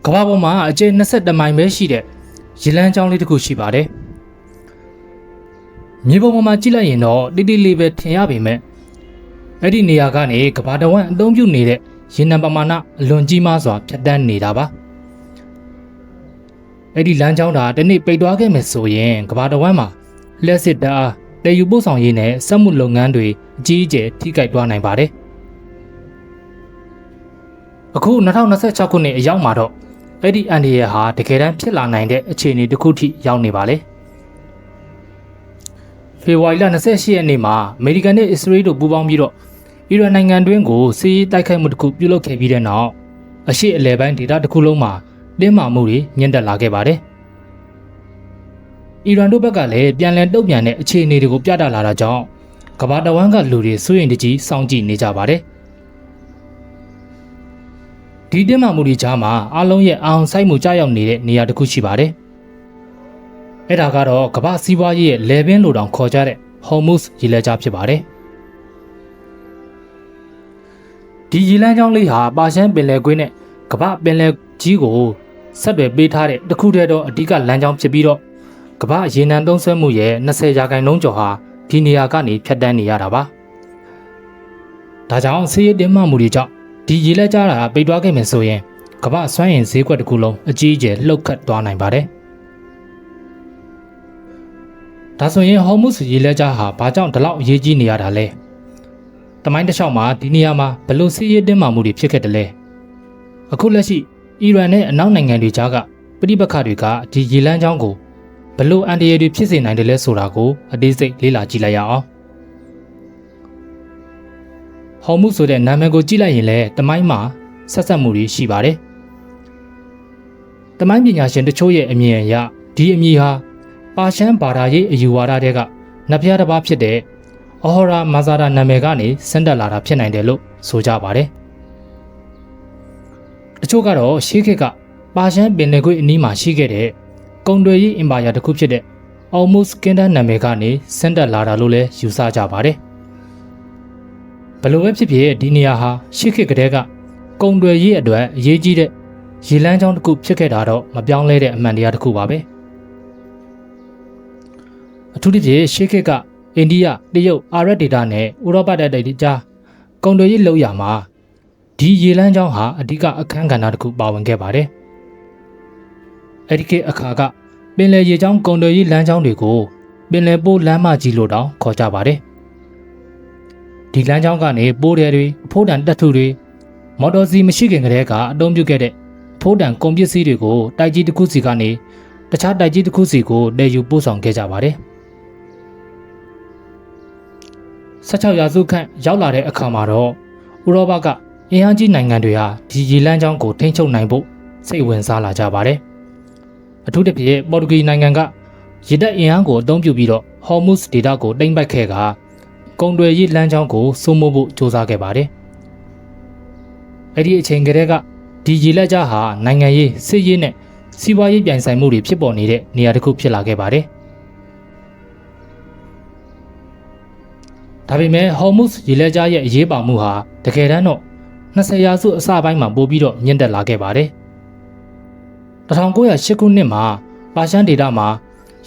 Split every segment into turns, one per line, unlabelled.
ကမ္ဘာပေါ်မှာအကျယ်22မိုင်ပဲရှိတဲ့ရေလမ်းကြောင်းလေးတစ်ခုရှိပါတယ်မြေပုံပေါ်မှာကြည့်လိုက်ရင်တော့တိတိလေးပဲထင်ရပေမဲ့အဲ့ဒီနေရာကနေကမ္ဘာတဝန်းအသုံးပြုနေတဲ့ရေနံပမာဏအလွန်ကြီးမားစွာဖြတ်တန်းနေတာပါအဲ့ဒီလမ်းကြောင်းတာတစ်နေ့ပိတ်သွားခဲ့မယ်ဆိုရင်ကမ္ဘာတဝန်းမှာလျှက်စစ်တအားတည်ယူပို့ဆောင်ရေးနဲ့စက်မှုလုပ်ငန်းတွေအကြီးအကျယ်ထိခိုက်သွားနိုင်ပါတယ်အခု2026ခုနှစ်အရောက်မှာတော့အဲ့ဒီအန်ဒီရဟာတကယ်တမ်းဖြစ်လာနိုင်တဲ့အခြေအနေတစ်ခုထိရောက်နေပါလေဖေဖော်ဝါရီလ28ရက်နေ့မှာအမေရိကန်နဲ့အစ္စရေးတို့ပူးပေါင်းပြီးတော့အီရန်နိုင်ငံတွင်းကိုစစ်ရေးတိုက်ခိုက်မှုတစ်ခုပြုလုပ်ခဲ့ပြီးတဲ့နောက်အရှေ့အလယ်ပိုင်းဒေသတစ်ခုလုံးမှာတင်းမာမှုတွေမြင့်တက်လာခဲ့ပါတယ်အီရန်တို့ဘက်ကလည်းပြန်လည်တုံ့ပြန်တဲ့အခြေအနေတွေကိုပြသလာတာကြောင့်ကမ္ဘာတဝန်းကလူတွေစိုးရိမ်တကြီးစောင့်ကြည့်နေကြပါတယ်ဒီတင်းမာမှုတွေကြားမှာအားလုံးရဲ့အောင်ဆိုင်မှုကြားရောက်နေတဲ့နေရာတစ်ခုရှိပါတယ်။အဲ့ဒါကတော့ကမ္ဘာစီးပွားရေးရဲ့လေပင်လိုတောင်ခေါ်ကြတဲ့ Hormuz ရေလက်ကြားဖြစ်ပါတယ်။ဒီရေလမ်းကြောင်းလေးဟာပါရှန်ပင်လယ်ကွေ့နဲ့ကမ္ဘာပင်လယ်ကြီးကိုဆက်သွယ်ပေးထားတဲ့တစ်ခုတည်းသောအဓိကလမ်းကြောင်းဖြစ်ပြီးတော့ကမ္ဘာရေနံသုံးစွဲမှုရဲ့20%ကျော်ဟာဒီနေရာကနေဖြတ်တန်းနေရတာပါ။ဒါကြောင့်စစ်ရေးတင်းမာမှုတွေကြောင့်ဒီရေလက်ကြားတာပိတ်သွားခဲ့မယ်ဆိုရင်ကမ္ဘာစွမ်းအင်ဈေးကွက်တစ်ခုလုံးအကြီးအကျယ်လှုပ်ခတ်သွားနိုင်ပါတယ်။ဒါဆိုရင်ဟော်မုစ်ရေလက်ကြားဟာဘာကြောင့်ဒီလောက်အရေးကြီးနေရတာလဲ။တမိုင်းတစ်လျှောက်မှာဒီနေရာမှာဘလို့စစ်ရေးတင်းမာမှုတွေဖြစ်ခဲ့တယ်လဲ။အခုလက်ရှိအီရန်နဲ့အနောက်နိုင်ငံတွေကြားကပဋိပက္ခတွေကဒီရေလမ်းကြောင်းကိုဘလို့အန်တရာယ်တွေဖြစ်စေနိုင်တယ်လဲဆိုတာကိုအသေးစိတ်လေ့လာကြည့်လိုက်ရအောင်။ဟော်မုဆိုတဲ့နာမည်ကိုကြည့်လိုက်ရင်လည်းတမိုင်းမှာဆက်ဆက်မှုတွေရှိပါတယ်။တမိုင်းပညာရှင်တချို့ရဲ့အမြင်အရဒီအမည်ဟာပါရှန်ဘာသာရေးအယူဝါဒတွေကနတ်ဘုရားတစ်ပါးဖြစ်တဲ့အော်ဟရာမာဇာရာနာမည်ကနေဆင်းသက်လာတာဖြစ်နိုင်တယ်လို့ဆိုကြပါတယ်။တချို့ကတော့ရှေးခေတ်ကပါရှန်ပင်လယ်ကွေ့အနီးမှာရှိခဲ့တဲ့ကုံတွေရေးအင်ပါယာတစ်ခုဖြစ်တဲ့အော်မုစ်ကင်ဒန်နာမည်ကနေဆင်းသက်လာတာလို့လည်းယူဆကြပါတယ်။ဘလို့ပဲဖြစ်ဖြစ်ဒီနေရာဟာရှေ့ခေတ်ကတည်းကကုံတွေရေးအတွက်အရေးကြီးတဲ့ရေလမ်းကြောင်းတစ်ခုဖြစ်ခဲ့တာတော့မပြောင်းလဲတဲ့အမှန်တရားတစ်ခုပါပဲအထူးသဖြင့်ရှေ့ခေတ်ကအိန္ဒိယတရုတ်အာရပ်ဒေသနဲ့ဥရောပတိုက်တွေကြားကုံတွေရေးလောက်ရမှာဒီရေလမ်းကြောင်းဟာအဓိကအခန်းကဏ္ဍတစ်ခုပါဝင်ခဲ့ပါတယ်အဲ့ဒီခေတ်အခါကပင်လယ်ရေကြောင်းကုံတွေရေးလမ်းကြောင်းတွေကိုပင်လယ်ပိုးလမ်းမကြီးလို့တောင်ခေါ်ကြပါတယ်ဒီလမ်းကြောင်းကနေပိုးတယ်တွေအဖိုးတန်တပ်ထုတွေမော်တော်စီမရှိခင်ကတည်းကအသုံးပြုခဲ့တဲ့ဖိုးတန်ကုန်ပစ္စည်းတွေကိုတိုက်ကြီးတစ်ခုစီကနေတခြားတိုက်ကြီးတစ်ခုစီကိုတည်ယူပို့ဆောင်ခဲ့ကြပါတယ်16ရာစုခန့်ရောက်လာတဲ့အခါမှာတော့ဥရောပကအင်အားကြီးနိုင်ငံတွေဟာဒီရေလမ်းကြောင်းကိုထိန်းချုပ်နိုင်ဖို့စိတ်ဝင်စားလာကြပါတယ်အထူးသဖြင့်ပေါ်တူဂီနိုင်ငံကရေတပ်အင်အားကိုအသုံးပြုပြီးတော့ဟော်မုစ်ဒေသကိုတိမ့်ပိုက်ခဲ့ကကုံတွေရေးလမ်းကြောင်းကိုစိုးမိုးဖို့စ조사ခဲ့ပါတယ်။အဲ့ဒီအချိန်ကတည်းကဒီရေလက်ကြားဟာနိုင်ငံရေးစစ်ရေးနဲ့စီးပွားရေးပြိုင်ဆိုင်မှုတွေဖြစ်ပေါ်နေတဲ့နေရာတစ်ခုဖြစ်လာခဲ့ပါတယ်။ဒါပေမဲ့ဟော်မုစ်ရေလက်ကြားရဲ့အရေးပါမှုဟာတကယ်တမ်းတော့20ရာစုအစပိုင်းမှာပိုပြီးတော့မြင့်တက်လာခဲ့ပါတယ်။1908ခုနှစ်မှာပါရှန်ဒေသမှာ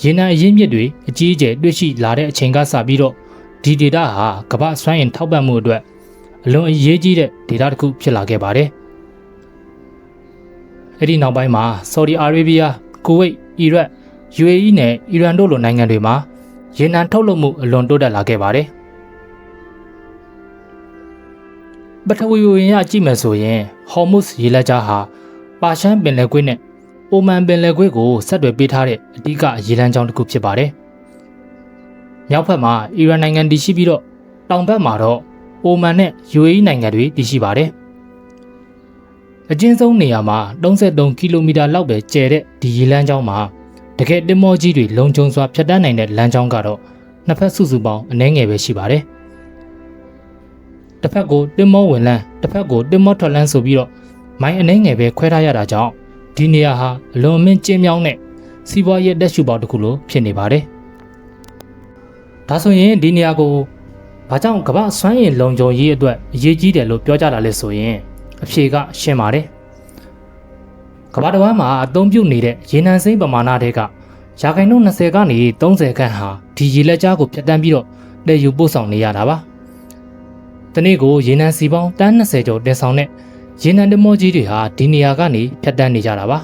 ရေနံအရင်းမြစ်တွေအကြီးအကျယ်တွေ့ရှိလာတဲ့အချိန်ကစပြီးတော့ဒီဒေတာဟာကမ္ဘာစွမ်းအင်ထောက်ပံ့မှုအတွက်အလွန်အရေးကြီးတဲ့ဒေတာတစ်ခုဖြစ်လာခဲ့ပါတယ်။အဲ့ဒီနောက်ပိုင်းမှာဆော်ဒီအာရေဗျာ၊ကူဝိတ်၊အီရတ်၊ UAE နဲ့အီရန်တို့လိုနိုင်ငံတွေမှာရေနံထုတ်လုပ်မှုအလွန်တိုးတက်လာခဲ့ပါတယ်။ပထဝီဝင်ရကြည့်မယ်ဆိုရင်ဟော်မုစ်ရေလက်ကြားဟာပါရှန်ပင်လယ်ကွေ့နဲ့အိုမန်ပင်လယ်ကွေ့ကိုဆက်သွယ်ပေးထားတဲ့အဓိကရေလမ်းကြောင်းတစ်ခုဖြစ်ပါတယ်။မြောက်ဘက်မှာအီရန်နိုင်ငံတည်ရှိပြီးတော့တောင်ဘက်မှာတော့အိုမန်နဲ့ UAE နိုင်ငံတွေတည်ရှိပါတယ်။အကျဉ်းဆုံးနေရာမှာ33ကီလိုမီတာလောက်ပဲကျယ်တဲ့ဒီရေလမ်းကြောင်းမှာတကယ်တင်မောကြီးတွေလုံခြုံစွာဖြတ်တန်းနိုင်တဲ့လမ်းကြောင်းကတော့နှစ်ဖက်စုစုပေါင်းအနည်းငယ်ပဲရှိပါတယ်။တစ်ဖက်ကိုတင်မောဝင်လန်းတစ်ဖက်ကိုတင်မောထွက်လန်းဆိုပြီးတော့မိုင်းအနည်းငယ်ပဲခွဲထားရတာကြောင့်ဒီနေရာဟာအလွန်အမင်းကျဉ်းမြောင်းတဲ့စီးပွားရေးတက်ရှုပေါက်တစ်ခုလိုဖြစ်နေပါတယ်။ဒါဆိုရင်ဒီနေရာကိုဘာကြောင့်ကမ္ဘာစွမ်းအင်လုံခြုံရေးအတွက်အရေးကြီးတယ်လို့ပြောကြတာလဲဆိုရင်အဖြေကရှင်းပါတယ်။ ကမ္ဘာတစ်ဝန်းမှာအသုံးပြုနေတဲ့ရေနံစိမ်းပမာဏတွေကရာခိုင်နှုန်း20ကနေ30ခန့်ဟာဒီရေလက်ကြားကိုဖြတ်တန်းပြီးတော့တည်ယူပို့ဆောင်နေရတာပါ။တနေ့ကိုရေနံစီပေါင်းတန်း20ကျော်တင်ဆောင်တဲ့ရေနံတင်မောကြီးတွေဟာဒီနေရာကနေဖြတ်တန်းနေကြတာပါ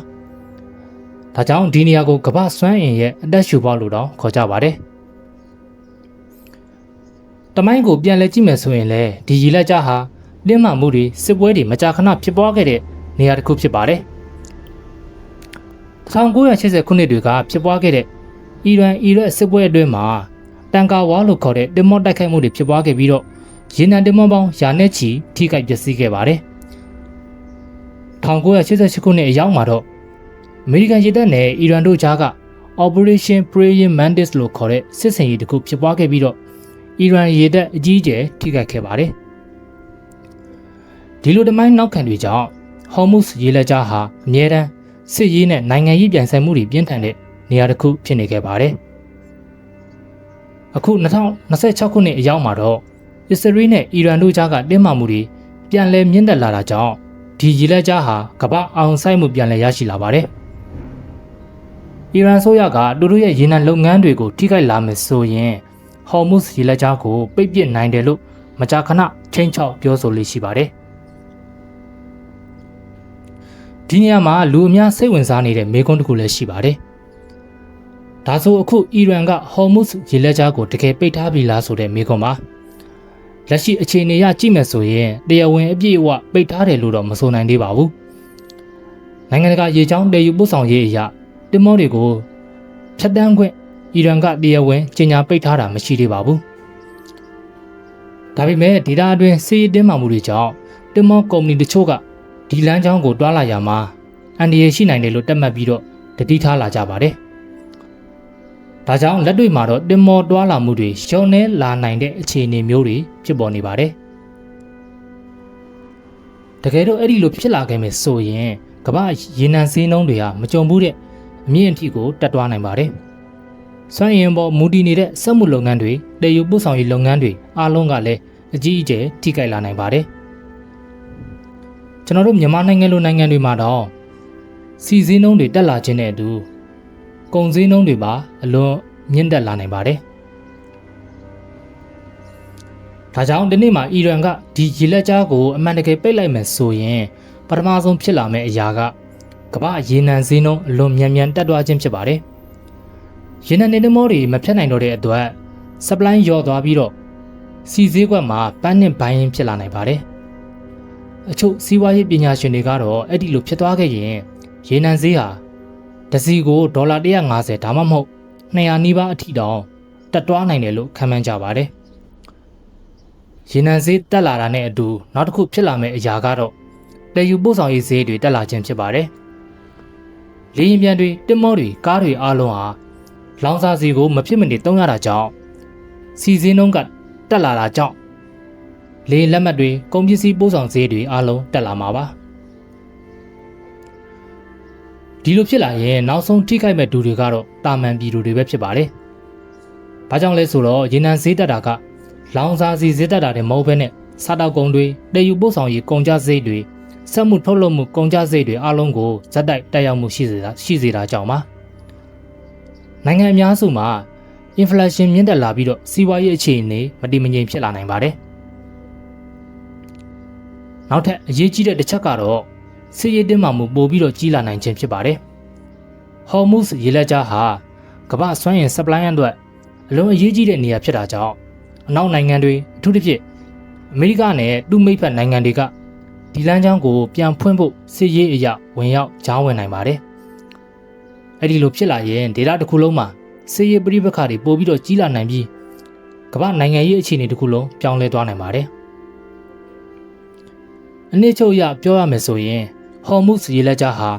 ။ဒါကြောင့်ဒီနေရာကိုကမ္ဘာစွမ်းအင်ရဲ့အသက်ရှူပေါက်လို့တောင်ခေါ်ကြပါတယ်။တမိုင်းကိုပြန်လဲကြည့်မယ်ဆိုရင်လည်းဒီရေလက်ကြားဟာတင်းမာမှုတွေစစ်ပွဲတွေမကြာခဏဖြစ်ပွားခဲ့တဲ့နေရာတစ်ခုဖြစ်ပါတယ်။1980ခုနှစ်တွေကဖြစ်ပွားခဲ့တဲ့အီရန်စစ်ပွဲအတွင်းမှာတန်ကာဝါလို့ခေါ်တဲ့တင်မောတိုက်ခိုက်မှုတွေဖြစ်ပွားခဲ့ပြီးတော့ရေနံတင်မောပေါင်းရာနဲ့ချီထိခိုက်ပျက်စီးခဲ့ပါတယ်။1988ခုနှစ်အရောက်မှာတော့အမေရိကန်ရေတပ်နဲ့အီရန်တို့ကြားက Operation Praying Mantis လို့ခေါ်တဲ့စစ်ဆင်ရေးတစ်ခုဖြစ်ပွားခဲ့ပြီးတော့အီရန်ရေတပ်အကြီးအကျယ်ထိခိုက်ခဲ့ပါတယ်။ဒီလိုတမိုင်းနောက်ခံတွေကြောင့်ဟော်မုစ်ရေလက်ကြားဟာအမြဲတမ်းစစ်ရေးနဲ့နိုင်ငံရေးပြိုင်ဆိုင်မှုတွေပြင်းထန်တဲ့နေရာတစ်ခုဖြစ်နေခဲ့ပါတယ်။အခု2026ခုနှစ်အရောက်မှာတော့အစ္စရေးနဲ့အီရန်တို့ကြားကတင်းမာမှုတွေပြန်လည်မြင့်တက်လာတာကြောင့်ဒီရေလက်ကြားဟာကမ္ဘာအောင်ဆိုင်မှုပြန်လည်ရရှိလာပါတယ်။အီရန်ဆိုရကသူတို့ရဲ့ရေနံလုပ်ငန်းတွေကိုထိခိုက်လာမယ်ဆိုရင်ဟော်မုစ်ရေလက်ကြားကိုပိတ်ပစ်နိုင်တယ်လို့မကြာခဏချိန်ချောက်ပြောဆိုလေးရှိပါတယ်။ဒီနေရာမှာလူအများစိတ်ဝင်စားနေတဲ့မေးခွန်းတစ်ခုလည်းရှိပါတယ်။ဒါဆိုအခုအီရန်ကဟော်မုစ်ရေလက်ကြားကိုတကယ်ပိတ်ထားပြီလားဆိုတဲ့မေးခွန်းပါ။လက်ရှိအခြေအနေအရကြည့်မယ်ဆိုရင်တရားဝင်အပြည့်အဝပိတ်ထားတယ်လို့တော့မဆိုနိုင်သေးပါဘူး။နိုင်ငံတကာရေကြောင်းတည်ယူပို့ဆောင်ရေးအရာတင်မောတွေကိုဖြတ်တန်းခွင့်အီရန်ကတရားဝင်ကြေညာပိတ်ထားတာမရှိသေးပါဘူး။ဒါပေမဲ့ဒေတာအတွင်းစစ်ရေးတင်းမာမှုတွေကြောင့်တင်မောကုမ္ပဏီတချို့ကဒီလမ်းကြောင်းကိုတွားလာရမှာအန္တရာယ်ရှိနိုင်တယ်လို့တတ်မှတ်ပြီးတော့တတိထားလာကြပါတယ်။ဒါကြောင့်လက်တွေ့မှာတော့တင်မောတွားလာမှုတွေရှုံနေလာနိုင်တဲ့အခြေအနေမျိုးတွေဖြစ်ပေါ်နေပါတယ်။တကယ်တော့အဲ့ဒီလိုဖြစ်လာခဲ့မယ်ဆိုရင်ကမ္ဘာရေနံစည်းနှုန်းတွေဟာမကြုံဘူးတဲ့အမြင့်အထိကိုတက်သွားနိုင်ပါတယ်။စွမ်းအင်ပေါ်မူတည်နေတဲ့စက်မှုလုပ်ငန်းတွေတည်ယူပို့ဆောင်ရေးလုပ်ငန်းတွေအားလုံးကလည်းအကြီးအကျယ်ထိခိုက်လာနိုင်ပါတယ်။ကျွန်တော်တို့မြန်မာနိုင်ငံလိုနိုင်ငံတွေမှာတော့စီစည်းနှုန်းတွေတက်လာခြင်းနဲ့အတူကုန်စည်နှုန်းတွေပါအလွန်မြင့်တက်လာနိုင်ပါတယ်။ဒါကြောင့်ဒီနေ့မှာအီရန်ကဒီရေလက်ကြားကိုအမှန်တကယ်ပိတ်လိုက်မယ်ဆိုရင်ပထမဆုံးဖြစ်လာမယ့်အရာကကမ္ဘာရေနံစည်းနှုန်းအလွန်မြန်တက်သွားခြင်းဖြစ်ပါတယ်။ရေနံနေတမောတွေမဖြတ်နိုင်တော့တဲ့အတွက် supply လျော့သွားပြီးတော့စီစည်းကွက်မှာပန်းနဲ့ဘိုင်းဖြစ်လာနိုင်ပါတယ်။အချို့စီးပွားရေးပညာရှင်တွေကတော့အဲ့ဒီလိုဖြစ်သွားခဲ့ရင်ရေနံဈေးဟာတစ်စီကိုဒေါ်လာ150ဒါမှမဟုတ်200နီးပါးအထိတောင်တက်သွားနိုင်တယ်လို့ခန့်မှန်းကြပါတယ်။ရေနံဈေးတက်လာတာနဲ့အတူနောက်တစ်ခုဖြစ်လာမယ့်အရာကတော့တည်ယူပို့ဆောင်ရေးဈေးတွေတက်လာခြင်းဖြစ်ပါတယ်။လေယာဉ်ပျံတွေတင်မောတွေကားတွေအားလုံးဟာလောင်စာဆီကိုမဖြစ်မနေသုံးရတာကြောင့်စီစင်းနှုန်းကတက်လာတာကြောင့်လေလက်မှတ်တွေကုန်ပစ္စည်းပို့ဆောင်ဈေးတွေအားလုံးတက်လာမှာပါဒီလိုဖြစ်လာရင်နောက်ဆုံးထိခိုက်မဲ့သူတွေကတော့တာမန်ပြည်သူတွေပဲဖြစ်ပါတယ်။ဘာကြောင့်လဲဆိုတော့ရေနံဈေးတက်တာကလောင်စာဆီဈေးတက်တာတွေမဟုတ်ဘဲနဲ့စားတောက်ကုန်တွေတည်ယူပို့ဆောင်ရေးကုန်ကျစရိတ်တွေစက်မှုထုတ်လုပ်မှုကုန်ကျစရိတ်တွေအားလုံးကိုဇက်တိုက်တက်ရောက်မှုရှိစေတာကြောင့်ပါ။နိုင်ငံအများစုမှာ inflation မြင့်တက်လာပြီးတော့စီးပွားရေးအခြေအနေမတည်မငြိမ်ဖြစ်လာနိုင်ပါတယ်။နောက်ထပ်အရေးကြီးတဲ့တစ်ချက်ကတော့စစ်ရေးတင်းမာမှုပိုပြီးတော့ကြီးလာနိုင်ခြင်းဖြစ်ပါတယ်။ဟော်မုစ်ရေလက်ကြားဟာကမ္ဘာစွမ်းအင် supply အတွက်အလုံးအရေးကြီးတဲ့နေရာဖြစ်တာကြောင့်အနောက်နိုင်ငံတွေအထူးသဖြင့်အမေရိကနဲ့သူ့မိတ်ဖက်နိုင်ငံတွေကဒီလမ်းကြောင်းကိုပြန်ဖွင့်ဖို့စစ်ရေးအရဝင်ရောက်ကြားဝင်နိုင်ပါတယ်။အဲ့ဒီလိုဖြစ်လာရင်ဒေသတစ်ခုလုံးမှာစစ်ရေးပဋိပက္ခတွေပိုပြီးတော့ကြီးလာနိုင်ပြီးကမ္ဘာနိုင်ငံရေးအခြေအနေတစ်ခုလုံးပြောင်းလဲသွားနိုင်ပါတယ်။အနည်းချုပ်အရပြောရမယ်ဆိုရင်ဟော်မုစ်ရေလက်ကြားဟာ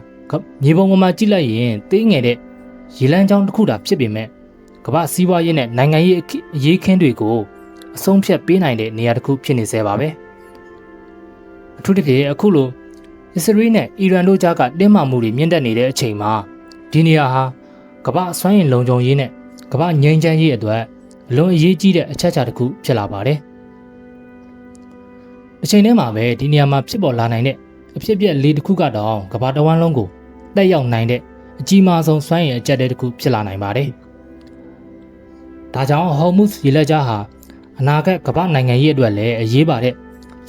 မြေပုံပေါ်မှာကြည့်လိုက်ရင်သေးငယ်တဲ့ရေလမ်းကြောင်းတစ်ခုတာဖြစ်ပေမဲ့ကမ္ဘာစီးပွားရေးနဲ့နိုင်ငံရေးအရေးခင်းတွေကိုအဆုံးဖြတ်ပေးနိုင်တဲ့နေရာတစ်ခုဖြစ်နေသေးပါပဲ။အထူးသဖြင့်အခုလိုအစ္စရေးနဲ့အီရန်တို့ကြားကတင်းမာမှုတွေမြင့်တက်နေတဲ့အချိန်မှာဒီနေရာဟာကမ္ဘာစွမ်းအင်လုံခြုံရေးနဲ့ကမ္ဘာငြိမ်းချမ်းရေးအတွက်အလွန်အရေးကြီးတဲ့အချက်အချာတစ်ခုဖြစ်လာပါတယ်။အချိန်ထဲမှာပဲဒီနေရာမှာဖြစ်ပေါ်လာနိုင်တဲ့အဖြစ်အပျက်လေးတစ်ခုကတော့ကမ္ဘာတစ်ဝန်းလုံးကို တက်ရောက်နိုင်တဲ့အကြီးမားဆုံးစွမ်းရည်အကျက်တဲ့တစ်ခုဖြစ်လာနိုင်ပါတယ်။ဒါကြောင့်ဟော်မုစ်ရေလက်ကြားဟာအနာဂတ်ကမ္ဘာနိုင်ငံရေးအတွက်လည်းအရေးပါတဲ့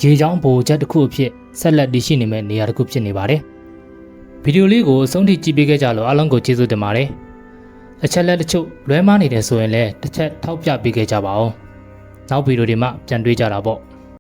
ရေချောင်းဗိုလ်ချက်တစ်ခုအဖြစ်ဆက်လက်တည်ရှိနေမယ့်နေရာတစ်ခုဖြစ်နေပါတယ်။ဗီဒီယိုလေးကိုအဆုံးထိကြည့်ပေးခဲ့ကြလို့အားလုံးကိုကျေးဇူးတင်ပါတယ်။အချက်လက်တချို့လွဲမှားနေတယ်ဆိုရင်လည်းတစ်ချက်ထောက်ပြပေးခဲ့ကြပါဦး။နောက်ဗီဒီယိုတွေမှာပြန်တွေ့ကြတာပေါ့။